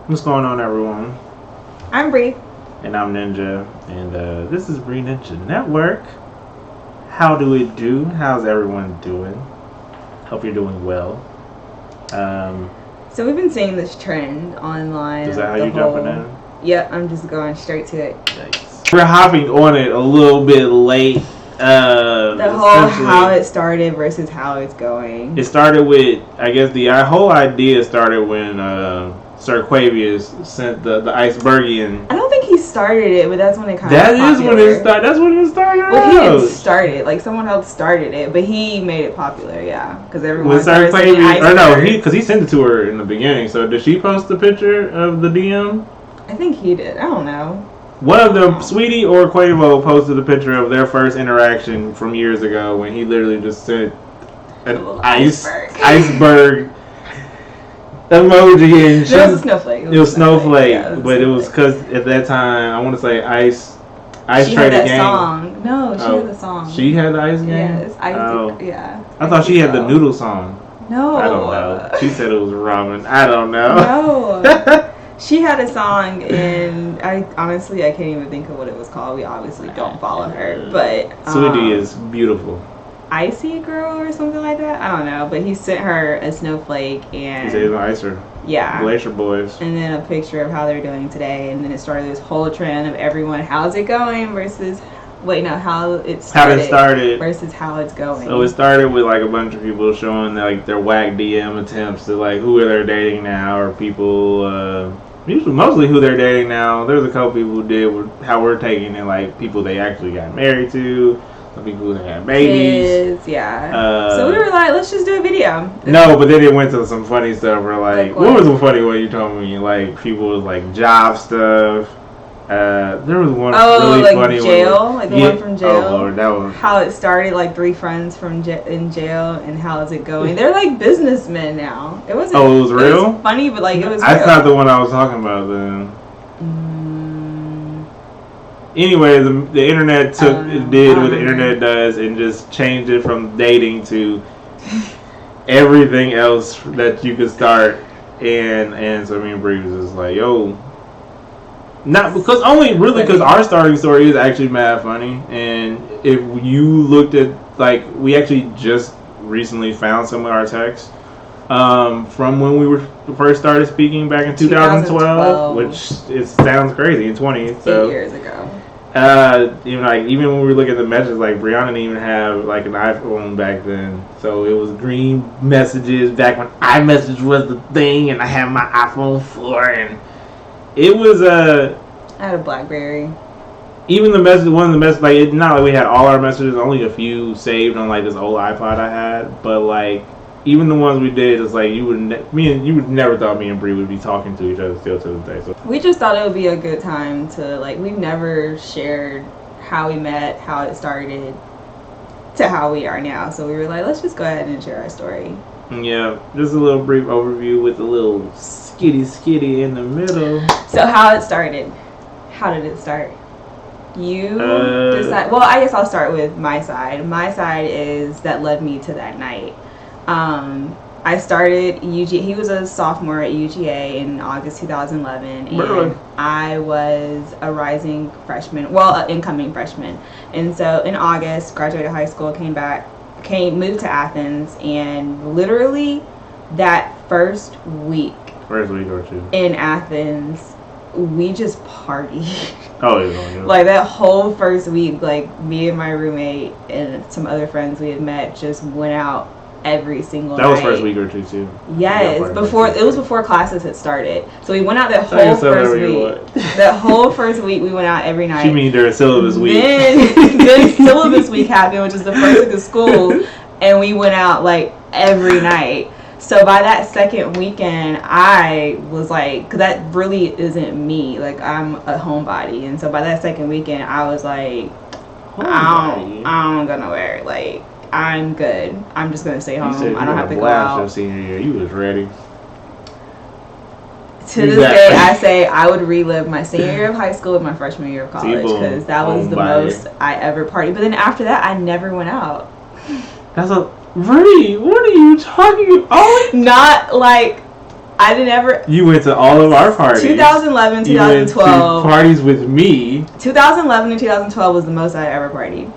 What's going on, everyone? I'm Bri. And I'm Ninja. And this is Bri Ninja Network. How do it do? How's everyone doing? Hope you're doing well. So we've been seeing this trend online. Is that how you jumping in? Yep, I'm just going straight to it. Nice. We're hopping on it a little bit late. The whole how it started versus how it's going. It started with, I guess the whole idea started when Sir Quavius sent the Icebergian. I don't think he started it, but that's when it kind of That is when it started. That's when it started. Well, he didn't start it. Like someone else started it, but he made it popular. Yeah, because everyone. With Sir Quavius, or no, because he sent it to her in the beginning. So did she post the picture of the DM? I think he did. I don't know. One of them, Sweetie or Quavo, posted a picture of their first interaction from years ago when he literally just sent an iceberg emoji, and it was a snowflake. It was snowflake, yeah, but it was because at that time I want to say Ice she Traded had that Game. Song. No, she had the song. She had the Ice Game. Yes, yeah. I thought she had the noodle song. No, I don't know. She said it was ramen. I don't know. No. She had a song, and I can't even think of what it was called. We obviously don't follow her, but Sweetie is beautiful. Icy Girl or something like that. I don't know, but he sent her a snowflake, and he said he's an icer. Yeah, Glacier Boys, and then a picture of how they're doing today, and then it started this whole trend of everyone how's it going versus how it started versus how it's going. So it started with like a bunch of people showing like their whack DM attempts to like who they're dating now, or people. Usually, mostly who they're dating now. There's a couple people who did how we're taking it, like people they actually got married to, some people who had babies. Kids, yeah. So we were like, let's just do a video. No, but then it went to some funny stuff where like what was the funny one you told me? Like people was like job stuff. There was one really like funny jail, one. like the one from jail. Oh Lord, that was how it started. Like 3 friends from in jail, and how is it going? They're like businessmen now. It wasn't. Oh, it was real. It was funny, but like it was. That's not the one I was talking about then. Anyway, the internet did what the internet does and just changed it from dating to everything else that you could start. And so me and Bri was just like, yo. Not because our starting story is actually mad funny, and if you looked at like we actually just recently found some of our texts from when we first started speaking back in 2012, which it sounds crazy in 20 so 8 years ago. Even when we were looking at the messages, like Brianna didn't even have like an iPhone back then, so it was green messages back when iMessage was the thing, and I had my iPhone 4 and. It was I had a BlackBerry. Even the message, one of the messages, like it's not like we had all our messages. Only a few saved on like this old iPod I had. But like even the ones we did, it's like you would never thought me and Bri would be talking to each other still to this day. So we just thought it would be a good time to like. We've never shared how we met, how it started, to how we are now. So we were like, let's just go ahead and share our story. Yeah, just a little brief overview with a little skitty in the middle. So how it started. How did it start? You decide. Well, I guess I'll start with my side. My side is that led me to that night. I started UGA. He was a sophomore at UGA in August 2011, and I was a rising freshman. Well, an incoming freshman. And so in August, graduated high school, moved to Athens, and literally that first week or two in Athens, we just partied. Oh, yeah. Like that whole first week, like me and my roommate and some other friends we had met just went out every single night. That was first week or two too. Yes, before classes had started. So we went out that whole first week. That whole first week we went out every night. You mean during syllabus week? Then syllabus week happened, which is the first week of school, and we went out like every night. So by that second weekend, I was like, because that really isn't me. Like I'm a homebody, and so by that second weekend, I was like, I don't go nowhere. Like I'm good. I'm just gonna stay home. I don't have to go out. Your senior year, you was ready. To this day, I say I would relive my senior year of high school with my freshman year of college, because that was the most I ever partied. But then after that, I never went out. That's a Bri, what are you talking about? Not like I didn't ever. You went to all of our parties. 2011, 2012. You went to parties with me. 2011 and 2012 was the most I ever partied.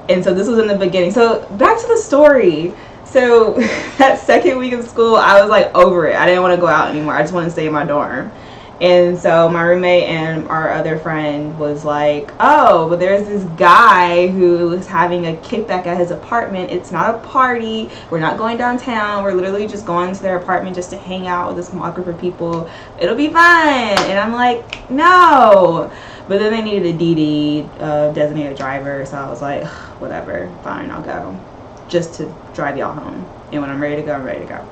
And so this was in the beginning. So back to the story. So that second week of school, I was like over it. I didn't want to go out anymore. I just wanted to stay in my dorm. And so my roommate and our other friend was like, oh, but there's this guy who is having a kickback at his apartment. It's not a party. We're not going downtown. We're literally just going to their apartment just to hang out with a small group of people. It'll be fun. And I'm like, no. But then they needed a DD, designated driver. So I was like, whatever, fine, I'll go. Just to drive y'all home. And when I'm ready to go, I'm ready to go.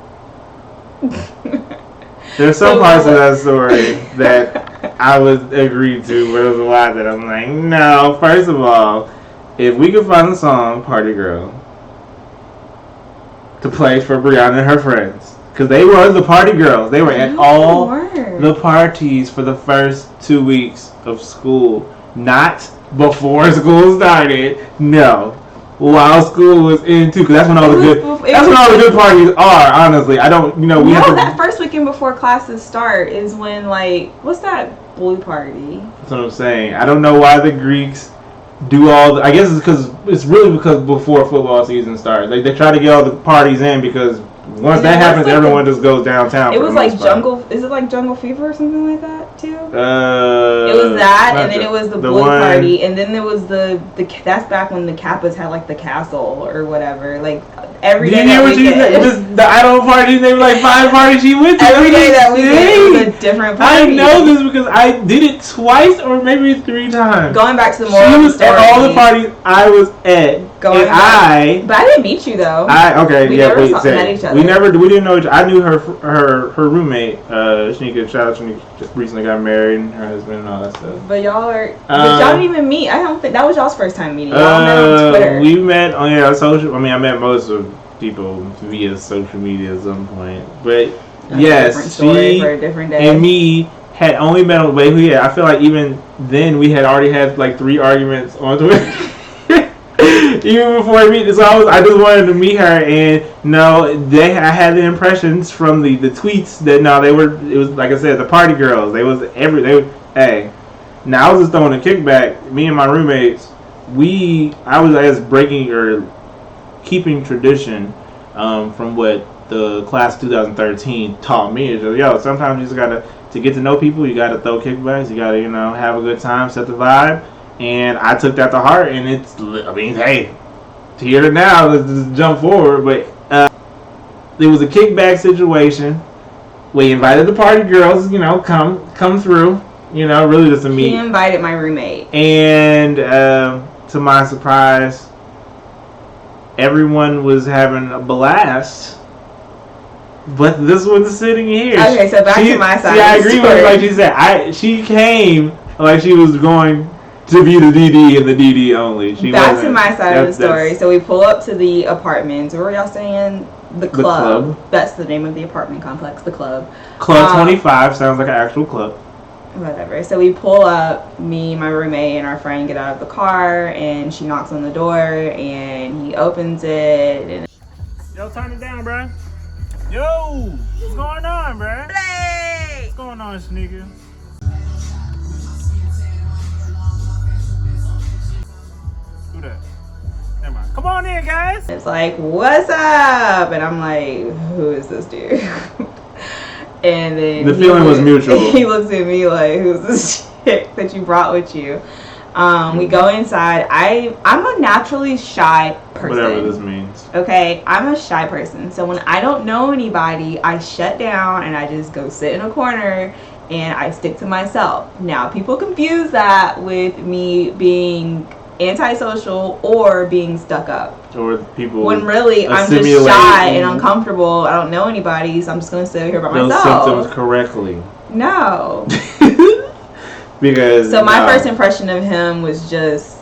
There's some parts of that story that I would agree to, but there's a lot that I'm like, no. First of all, if we could find a song, Party Girl, to play for Brianna and her friends, because they were the party girls. They were at all the parties for the first 2 weeks of school. Not before school started. No. While school was in too, because that's when all the good parties are. Honestly, I don't, we have to. That first weekend before classes start is when, like, what's that blue party? That's what I'm saying. I don't know why the Greeks do all. I guess it's really because before football season starts, like they try to get all the parties in because once that happens, like everyone just goes downtown. It was like jungle. Is it like Jungle Fever or something like that too? It was that, and then it was the blue party, and then there was the. That's back when the Kappas had like the castle or whatever. Like every day. It was the idol parties. They were like 5 parties she went to. Every day that weekend it was a different party. I know this because I did it twice or maybe 3 times. Going back to the moral she was story, at all the parties I was at. But I didn't meet you though. We never met each other. We didn't know each other. I knew her roommate, Shanika. Shout out, Shanika just recently got married, and her husband and all that stuff. But y'all didn't even meet. I don't think that was y'all's first time meeting. Y'all met on Twitter. We met on social. I mean, I met most of people via social media at some point. But yes, she for a different day. And me had only met on. Wait, I feel like even then we had already had like 3 arguments on Twitter. Even before I meet this, I just wanted to meet her, and I had the impressions from the tweets that it was like I said, the party girls. Now I was just throwing a kickback. Me and my roommates, I was breaking or keeping tradition from what the class 2013 taught me. It's just, sometimes you just gotta to get to know people. You gotta throw kickbacks. You gotta have a good time, set the vibe. And I took that to heart, and hey, here to now, let's just jump forward. But there was a kickback situation. We invited the party girls, come through, really just to meet. He invited my roommate. And to my surprise, everyone was having a blast. But this one's sitting here. Okay, so back to my side. Yeah, I agree with like she said. She came like she was going to be the DD and the DD only. Back to my side of the story. So we pull up to the apartments. Where were y'all staying? The club. That's the name of the apartment complex. The club. Club 25 sounds like an actual club. Whatever. So we pull up. Me, my roommate, and our friend get out of the car, and she knocks on the door, and he opens it. And yo, turn it down, bro. Yo, what's going on, bro? Play. What's going on, Sneaker? Come on in, guys. It's like, what's up? And I'm like, who is this dude? And then the feeling was mutual. He looks at me like, who's this chick that you brought with you? We go inside. I'm a naturally shy person. Whatever this means. Okay, I'm a shy person. So when I don't know anybody, I shut down and I just go sit in a corner and I stick to myself. Now, people confuse that with me being antisocial or being stuck up. Or people. When really I'm just shy and uncomfortable. I don't know anybody, so I'm just gonna sit here by myself. Those symptoms correctly. No. Because so my first impression of him was just,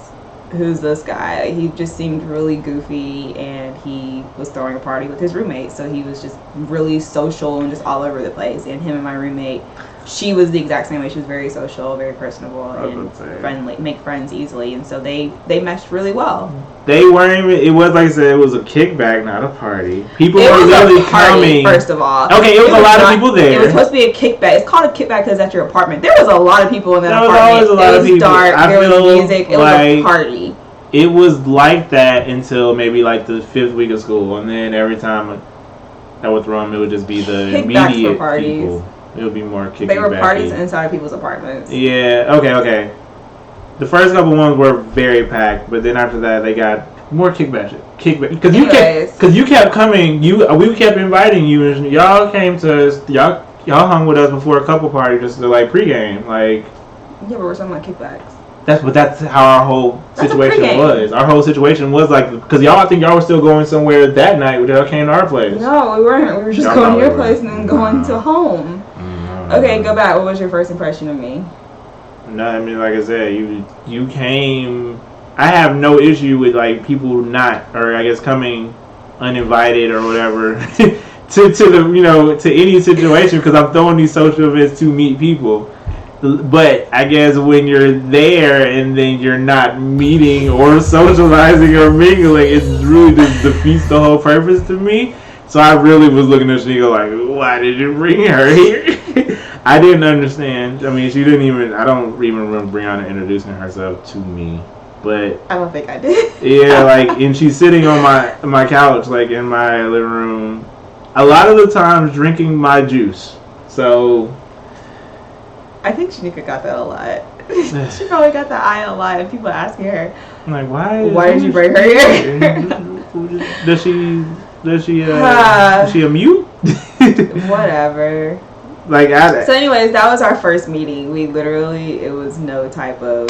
who's this guy? He just seemed really goofy, and he was throwing a party with his roommate, so he was just really social and just all over the place. And him and my roommate she was the exact same way. She was very social, very personable, and friendly, make friends easily, and so they meshed really well. They weren't even. It was like I said. It was a kickback, not a party. People were really coming. First of all, okay, it was a lot of people there. It was supposed to be a kickback. It's called a kickback because that's your apartment. There was a lot of people in that apartment. Always a lot of people. Dark. There was music. It was a party. It was like that until maybe like the 5th week of school, and then every time I would throw them, it would just be the immediate people. It would be more kickback. They were parties inside of people's apartments. Yeah. Okay. The first couple ones were very packed, but then after that, they got more kickback because you kept coming. We kept inviting you, and y'all came to us. Y'all hung with us before a couple parties just to like pregame. Like, yeah, but we're talking about kickbacks. That's how our whole situation was. Our whole situation was like, because I think y'all were still going somewhere that night when y'all came to our place. No, we weren't. We were just going to your place and then going to home. Okay, go back. What was your first impression of me? No, I mean, like I said, you came. I have no issue with like people not, or I guess coming uninvited or whatever to the to any situation because I'm throwing these social events to meet people. But I guess when you're there and then you're not meeting or socializing or mingling, it really just defeats the whole purpose to me. So I really was looking at Shanika like, why did you bring her here? I didn't understand. I mean, I don't even remember Brianna introducing herself to me. But I don't think I did. Yeah, like, and she's sitting on my couch, like, in my living room, a lot of the times drinking my juice. So I think Shanika got that a lot. She probably got the eye a lot, and people asking her, I'm like, why did you bring her here? Does she a mute? Whatever. Like, so anyways, that was our first meeting. We literally, it was no type of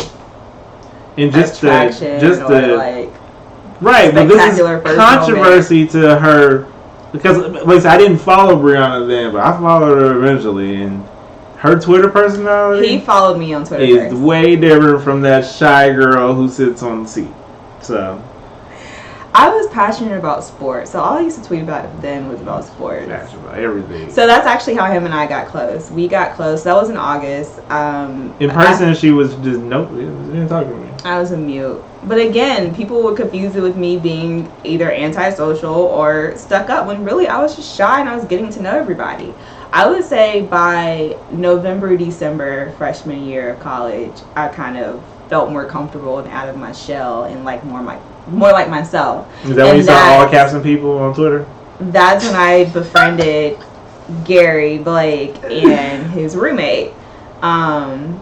attraction like right, but this is controversy to her because like I didn't follow Brianna then, but I followed her eventually, and her Twitter personality. He followed me on Twitter. Is way different from that shy girl who sits on the seat. So I was passionate about sports, so all I used to tweet about then was about sports. Passionate about everything. So that's actually how him and I got close. We got close. That was in August. In person, she was just nope. She didn't talk to me. I was a mute. But again, people would confuse it with me being either antisocial or stuck up when really I was just shy and I was getting to know everybody. I would say by November, December, freshman year of college, I kind of felt more comfortable and out of my shell and like more like myself. Is that when you saw all caps and people on Twitter? That's when I befriended Gary, Blake, and his roommate. And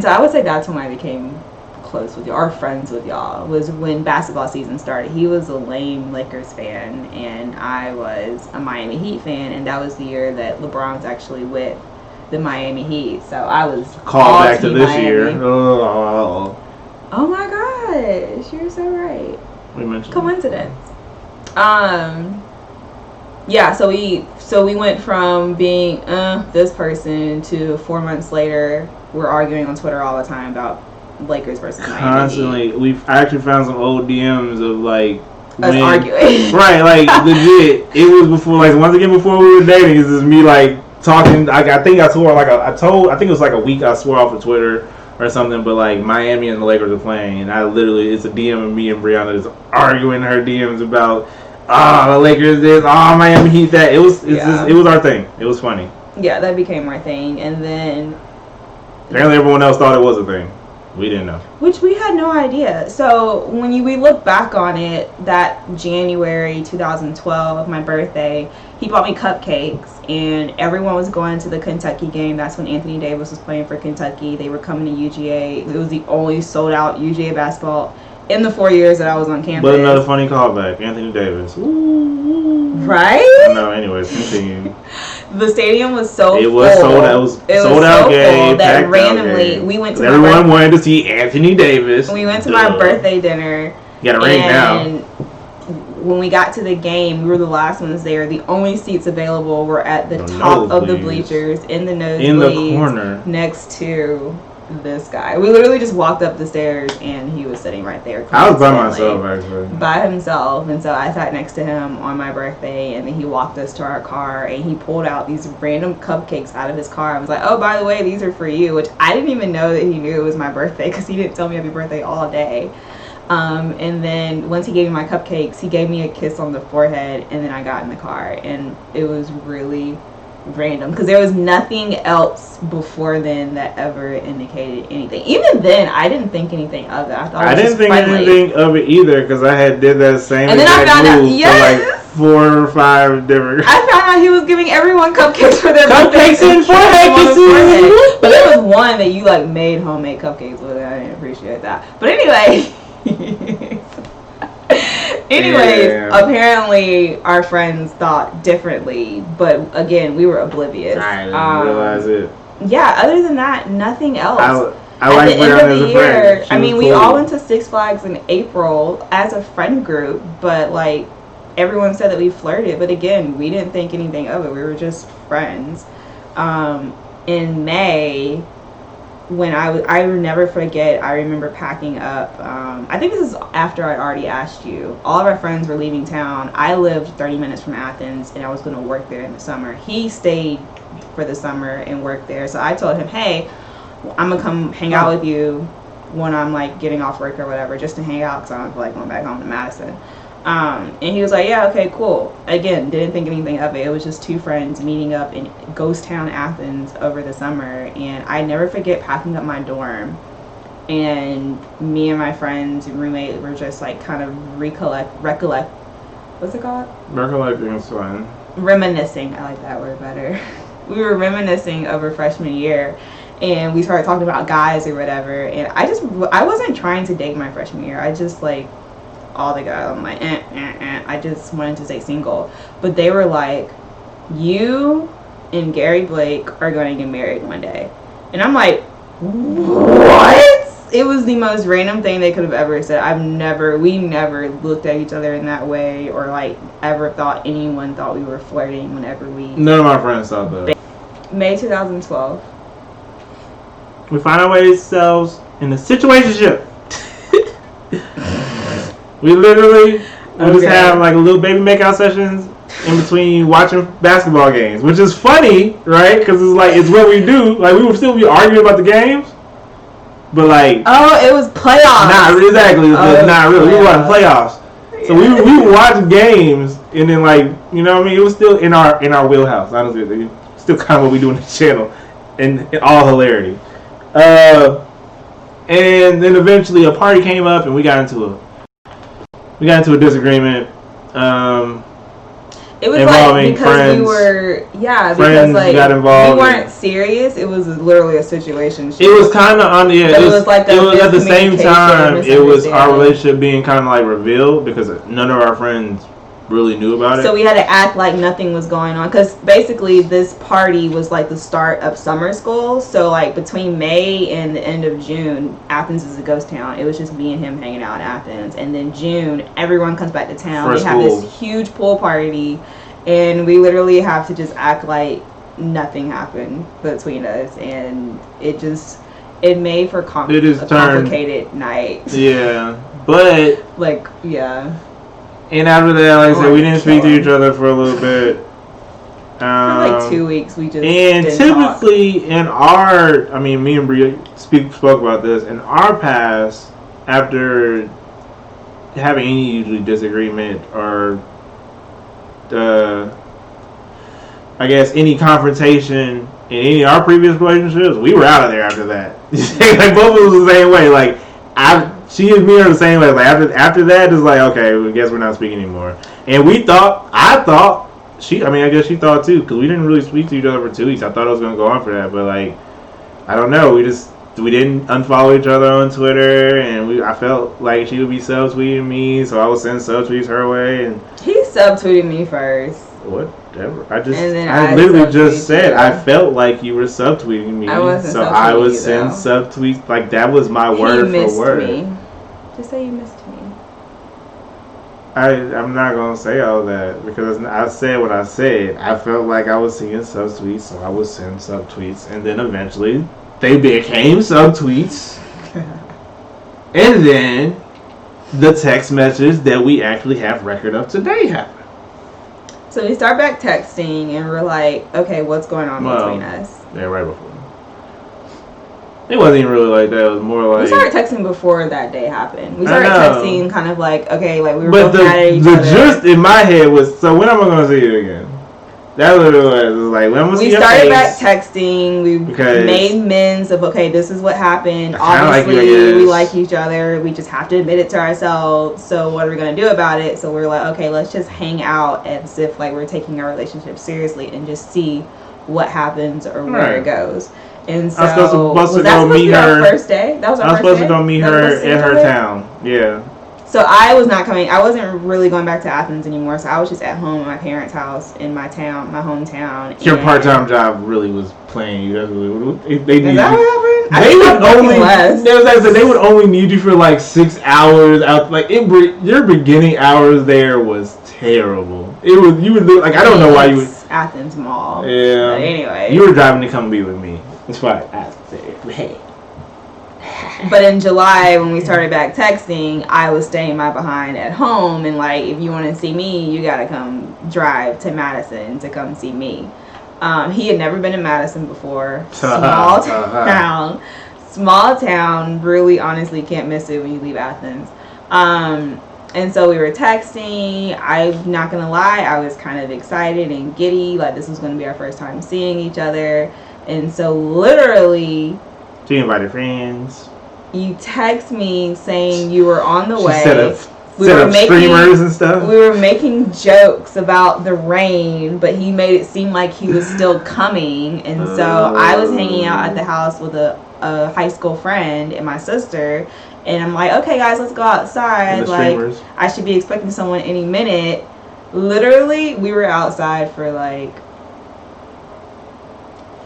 so I would say that's when I became close with y'all, or friends with y'all, was when basketball season started. He was a lame Lakers fan, and I was a Miami Heat fan, and that was the year that LeBron was actually with the Miami Heat. So I was called back to this Miami. Year. Oh my gosh, you're so right. We mentioned coincidence. Yeah, so we went from being this person to 4 months later we're arguing on Twitter all the time about Lakers versus Miami. Constantly. I actually found some old DMs of like us arguing. Right, like legit. It was before, like once again before we were dating. It's just me like talking. Like I think I swore like I think it was like a week I swore off of Twitter or something. But like Miami and the Lakers are playing, and I literally it's a DM of me and Brianna just arguing her DMs about the Lakers this, Miami Heat that. It was our thing. It was funny. Yeah, that became our thing, and then apparently everyone else thought it was a thing. We didn't know. Which we had no idea. So when we look back on it, that January 2012, my birthday, he bought me cupcakes, and everyone was going to the Kentucky game. That's when Anthony Davis was playing for Kentucky. They were coming to UGA. It was the only sold out UGA basketball in the 4 years that I was on campus. But another funny callback, Anthony Davis. Ooh. Right? No, anyways, continue. The stadium was so full. It was sold out. It was sold out game. That randomly we went to. Everyone wanted to see Anthony Davis. We went to my birthday dinner. You got a ring now. And when we got to the game, we were the last ones there. The only seats available were at the top of the bleachers, in the nosebleeds, in the corner, next to this guy. We literally just walked up the stairs and he was sitting right there. I was by myself, actually. By himself. And so I sat next to him on my birthday, and then he walked us to our car, and he pulled out these random cupcakes out of his car. I was like, oh, by the way, these are for you, which I didn't even know that he knew it was my birthday because he didn't tell me happy birthday all day. And then once he gave me my cupcakes, he gave me a kiss on the forehead, and then I got in the car, and it was really random because there was nothing else before then that ever indicated anything. Even then, I didn't think anything of it. I didn't think anything of it either because I had did that same and then I found out, yes, for like 4 or 5 different. I found out he was giving everyone cupcakes for their cupcakes and forehead kisses. But there was one that you like made homemade cupcakes with. I didn't appreciate that. But anyway. Apparently our friends thought differently, but again, we were oblivious. I didn't realize it. Yeah, other than that, nothing else. I like the end of the year, I mean, we all went to Six Flags in April as a friend group, but like everyone said that we flirted, but again, we didn't think anything of it. We were just friends. In May, when I will never forget, I remember packing up, I think this is after I'd already asked you. All of our friends were leaving town. I lived 30 minutes from Athens, and I was going to work there in the summer. He stayed for the summer and worked there. So I told him, hey, I'm going to come hang out with you when I'm like getting off work or whatever, just to hang out because I don't feel like going back home to Madison. And he was like, yeah, okay, cool. Again, didn't think anything of it. It was just 2 friends meeting up in ghost town Athens over the summer. And I never forget packing up my dorm. And me and my friends and roommate were just like kind of recollect. What's it called? Recollecting is fine. Reminiscing. I like that word better. We were reminiscing over freshman year. And we started talking about guys or whatever. And I wasn't trying to date my freshman year. I just like, all the guys, I'm like, I just wanted to stay single. But they were like, you and Gary Blake are going to get married one day. And I'm like, what? It was the most random thing they could have ever said. We never looked at each other in that way, or like ever thought anyone thought we were flirting whenever we. None of my friends thought that. May 2012. We find ourselves in a situationship. We literally just have like a little baby makeout sessions in between watching basketball games, which is funny, right? Because it's like it's what we do. Like we would still be arguing about the games, but like it was playoffs. Not exactly. Not really. We were watching playoffs, so we would watch games, and then like you know what I mean. It was still in our wheelhouse. Honestly, still kind of what we do on the channel, and all hilarity. And then eventually a party came up, and we got into a disagreement. It was like because friends, we were because like got involved, we weren't serious. It was literally a situation. It was kind of on the it was like it was at the same time it was our relationship being kind of like revealed because none of our friends really knew about it. So we had to act like nothing was going on because basically this party was like the start of summer school. So like between May and the end of June, Athens is a ghost town. It was just me and him hanging out in Athens. And then June, everyone comes back to town. We have this huge pool party, and we literally have to just act like nothing happened between us. And it made for a complicated night. Yeah, but like yeah. And after that, like I said, we didn't speak to each other for a little bit. For like 2 weeks, we just and didn't typically talk. Me and Bri spoke about this. In our past, after having any usually disagreement or, I guess any confrontation in any of our previous relationships, we were out of there after that. Like both of us the same way. Like she and me are the same way. Like after that, it's like okay, I guess we're not speaking anymore. And I guess she thought too, because we didn't really speak to each other for 2 weeks. I thought it was gonna go on for that, but like, I don't know. We didn't unfollow each other on Twitter, and I felt like she would be subtweeting me, so I would send subtweets her way. And he subtweeted me first. Whatever. I literally just said I felt like you were subtweeting me, so I would send subtweets. Like that was my word for word. Me. Just say you missed me. I'm not gonna say all that because I said what I said. I felt like I was seeing subtweets, so I would send subtweets, and then eventually They became subtweets. And then the text message that we actually have record of today happened. So we start back texting and we're like, okay, what's going on between us? Yeah, right before. It wasn't even really like that. It was more like... We started texting before that day happened. We started texting kind of like, okay, like we were both mad at each other. But the gist in my head was, so when am I going to see you again? That literally was like, when was we started back texting. We made amends of, okay, this is what happened. Obviously, we like each other. We just have to admit it to ourselves. So what are we going to do about it? So we're like, okay, let's just hang out as if like we're taking our relationship seriously and just see what happens or where it goes. And so, was that supposed to be our first day? That was our first day? I was supposed to go meet her at her town. Yeah. So I was not coming. I wasn't really going back to Athens anymore. So I was just at home at my parents' house in my town, my hometown. Your part-time job really was playing you. That's really, is that what happened? They would only need you for like 6 hours out. Like your beginning hours there was terrible. It was you would do, like I don't know why you would. Athens Mall. Yeah. But anyway, you were driving to come be with me. That's why I said, hey. But in July, when we started back texting, I was staying my behind at home, and like, if you want to see me, you gotta come drive to Madison to come see me. He had never been to Madison before. Small town. Really, honestly, can't miss it when you leave Athens. And so we were texting. I'm not gonna lie, I was kind of excited and giddy, like this was gonna be our first time seeing each other. And so literally, she invited friends. You text me saying you were on the way. Set up streamers and stuff. We were making jokes about the rain, but he made it seem like he was still coming. And so I was hanging out at the house with a high school friend and my sister. And I'm like, okay, guys, let's go outside. Like, I should be expecting someone any minute. Literally, we were outside for like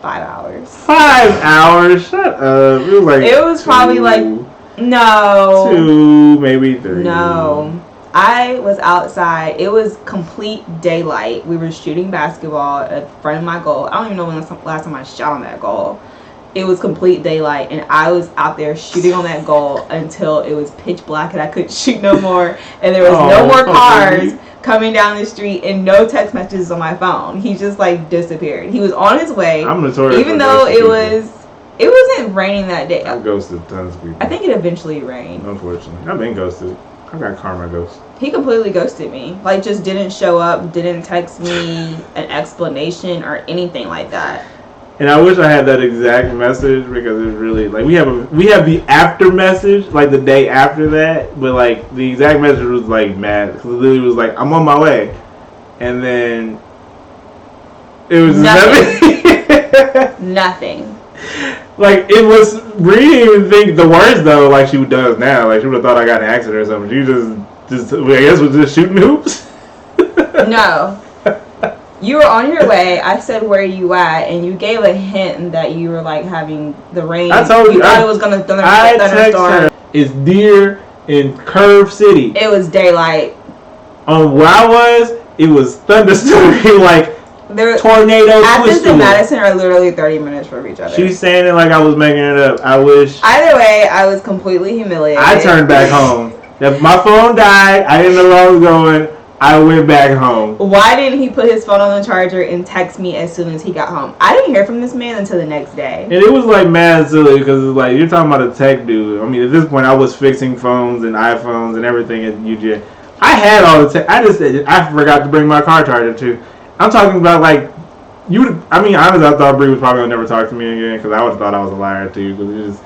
5 hours. 5 hours? Shut up. It was probably like, no. 2, maybe 3. No. I was outside. It was complete daylight. We were shooting basketball in front of my goal. I don't even know when the last time I shot on that goal. It was complete daylight, and I was out there shooting on that goal until it was pitch black and I couldn't shoot no more. And there was no more cars coming down the street and no text messages on my phone. He just like disappeared. He was on his way. I'm notorious. Even though it wasn't raining that day. I ghosted tons of people. I think it eventually rained. Unfortunately, I've been ghosted. I got karma ghost. He completely ghosted me. Like just didn't show up, didn't text me an explanation or anything like that. And I wish I had that exact message because it's really like we have the after message like the day after that, but like the exact message was like mad because it literally was like I'm on my way, and then it was nothing. Like it was. Bri didn't even think the words though, like she does now. Like she would have thought I got in an accident or something. She just I guess was just shooting hoops. No. You were on your way. I said, where are you at? And you gave a hint that you were like having the rain. I told you. Thought it was going to thunderstorm. It's deer in Curve City. It was daylight. On where I was, it was thunderstorming like tornado. Athens and Madison are literally 30 minutes from each other. She's saying it like I was making it up. I wish. Either way, I was completely humiliated. I turned back home. My phone died. I didn't know where I was going. I went back home. Why didn't he put his phone on the charger and text me as soon as he got home? I didn't hear from this man until the next day. And it was like mad silly because it's like you're talking about a tech dude. I mean, at this point, I was fixing phones and iPhones and everything at UJ. I had all the tech. I forgot to bring my car charger too. I'm talking about like you. I mean, honestly, I thought Bri was probably gonna never talk to me again because I would have thought I was a liar too. Because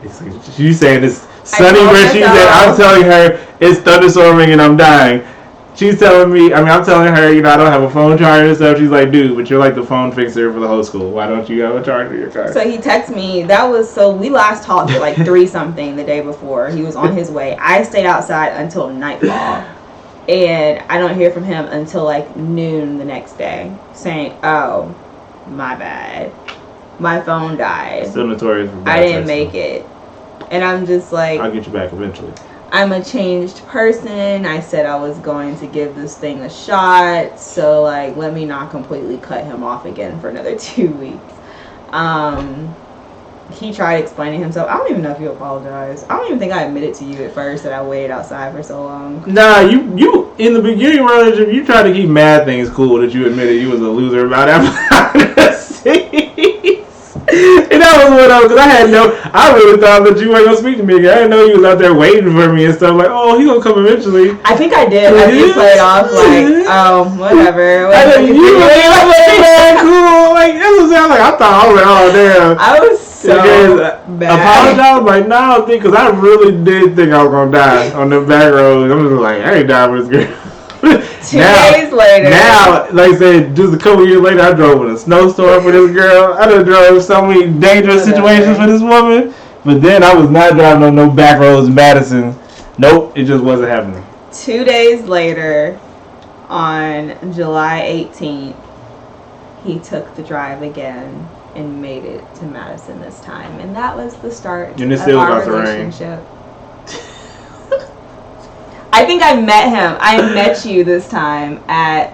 it's like she's saying it's sunny where she's at. I'm telling her it's thunderstorming and I'm dying. She's telling me, I'm telling her, I don't have a phone charger and stuff. She's like, dude, but you're like the phone fixer for the whole school. Why don't you have a charger in your car? So he texted me. We last talked at like 3-something the day before. He was on his way. I stayed outside until nightfall. And I don't hear from him until like noon the next day saying, oh, my bad. My phone died. Still notorious for bad I didn't make it. And I'm just like, I'll get you back eventually. I'm a changed person. I said I was going to give this thing a shot. So, like, let me not completely cut him off again for another 2 weeks. he tried explaining himself. I don't even know if you apologized. I don't even think I admitted to you at first that I waited outside for so long. Nah, you in the beginning of our relationship, you tried to keep mad things cool that you admitted you was a loser about that. And that was what because I really thought that you weren't gonna speak to me again. I didn't know you was out there waiting for me and stuff. Like, oh, he gonna come eventually. I think I did. I did play it off like, oh, whatever. I know you were like, cool. Like, this was like I thought I was like, oh damn. I was so bad. Apologize, like, no, because I really did think I was gonna die on the back road. I'm just like, I ain't dying with this girl. 2 days later. Now, like I said, just a couple years later, I drove in a snowstorm for this girl. I done drove so many dangerous situations for this woman. But then I was not driving on no back roads in Madison. Nope, it just wasn't happening. 2 days later, on July 18th, he took the drive again and made it to Madison this time. And that was the start and of our relationship. I think I met him. I met you this time at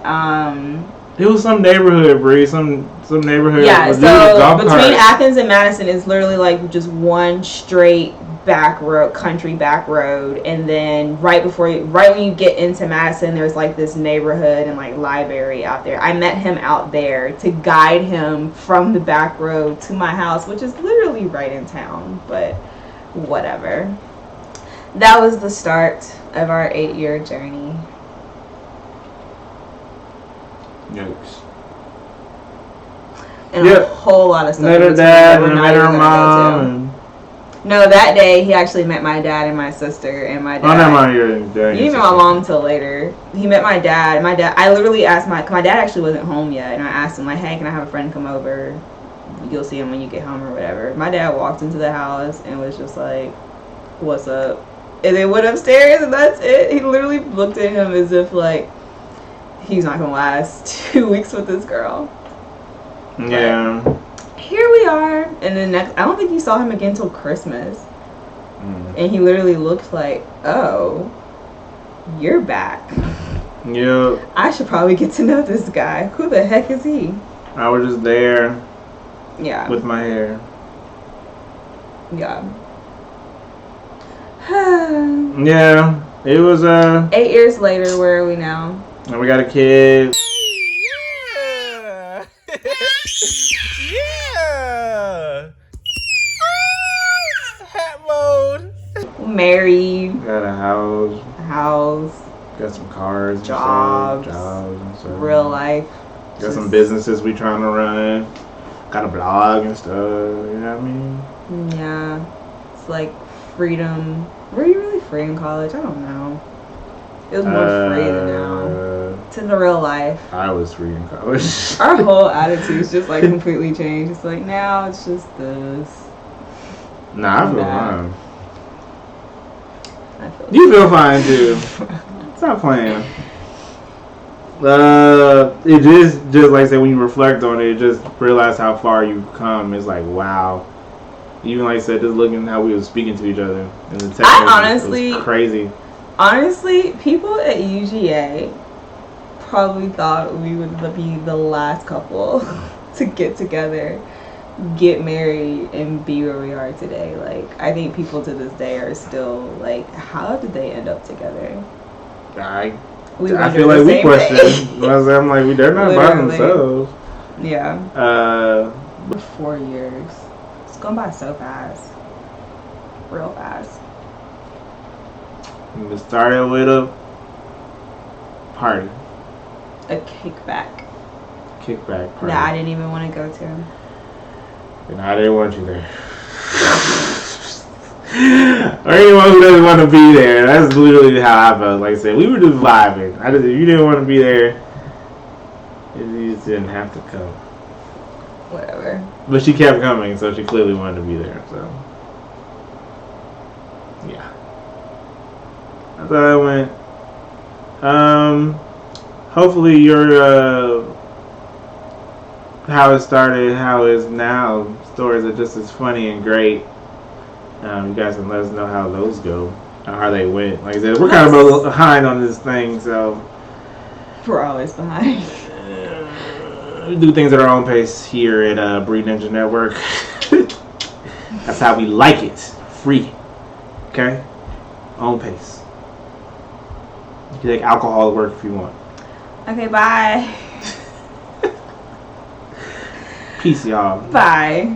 it was some neighborhood, Bri. Some neighborhood. Yeah, so between Athens and Madison is literally like just one straight back road, country back road, and then right when you get into Madison, there's like this neighborhood and like library out there. I met him out there to guide him from the back road to my house, which is literally right in town, but whatever. That was the start of our 8-year journey. Yikes. And a whole lot of stuff. Met her dad and met her mom. No, that day he actually met my dad and my sister and my dad. Oh, never mind your dad. You didn't meet my mom until later. He met my dad. I literally asked my dad actually wasn't home yet, and I asked him like, hey, can I have a friend come over? You'll see him when you get home or whatever. My dad walked into the house and was just like, what's up? And then went upstairs and that's it. He literally looked at him as if like he's not gonna last 2 weeks with this girl. Yeah. But here we are. And then I don't think you saw him again till Christmas. And he literally looked like, oh, you're back. Yep. I should probably get to know this guy. Who the heck is he? I was just there. Yeah. With my hair. Yeah. Yeah, it was 8 years later, where are we now? And we got a kid. Yeah. Yeah. Hat mode. Married. Got a house. Got some cars. Jobs. And stuff. Real life. Got some businesses we trying to run. Got a blog and stuff. You know what I mean? Yeah. It's like freedom. Were you really free in college? I don't know. It was more free than now. To the real life. I was free in college. Our whole attitude's just like completely changed. It's like now it's just this. Nah, I feel fine. You feel fine too. Stop playing. It is just like I said, when you reflect on it, just realize how far you've come. It's like, wow. Even like I said, just looking at how we were speaking to each other in the text. Honestly, it was crazy. Honestly, people at UGA probably thought we would be the last couple to get together, get married, and be where we are today. Like, I think people to this day are still like, how did they end up together? I feel like we question. I'm like, they're not by themselves. Yeah. 4 years. It's gone by so fast. Real fast. We started with a party. A kickback. Kickback party. That I didn't even want to go to. And I didn't want you there. Or anyone who doesn't want to be there. That's literally how I felt. Like I said, we were just vibing. If you didn't want to be there, you just didn't have to come. Whatever. But she kept coming, so she clearly wanted to be there. So, yeah. That's how it went. Hopefully your how it started, how it is now, stories are just as funny and great. You guys can let us know how those go, how they went. Like I said, we're kind of behind on this thing, so we're always behind. We do things at our own pace here at Bri Ninja Network. That's how we like it. Free. Okay? Own pace. You can take alcohol to work if you want. Okay, bye. Peace, y'all. Bye.